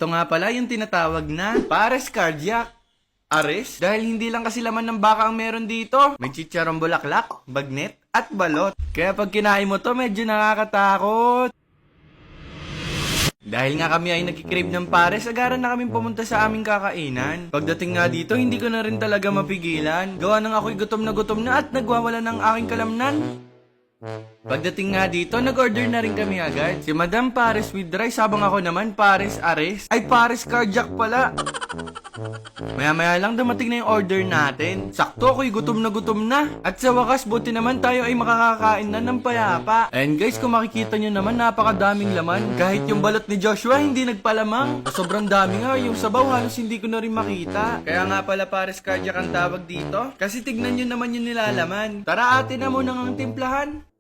Ito nga pala yung tinatawag na pares cardiac arrest dahil hindi lang kasi laman ng baka ang meron dito. May chicharong bulaklak, bagnet, at balot. Kaya pag kinain mo to, medyo nakakatakot. Dahil nga kami ay nagkikrave ng pares, agaran na kaming pumunta sa aming kakainan. Pagdating nga dito, hindi ko na rin talaga mapigilan. Gawa nang ako'y gutom na at nagwawala ng aking kalamnan. Pagdating nga dito, nag-order na rin kami agad. Si Madam Pares with rice, habang ako naman pares arrest. Ay, pares cardiac pala. Maya-maya lang dumating na yung order natin. Sakto, ako'y gutom na. At sa wakas, buti naman tayo ay makakakain na ng payapa. And guys, kung makikita nyo naman, napakadaming laman. Kahit yung balot ni Joshua, hindi nagpalamang. Sobrang dami nga, yung sabaw halos hindi ko na rin makita. Kaya nga pala pares cardiac ang tawag dito. Kasi tignan nyo naman yung nilalaman. Tara, atin na muna ng timplahan.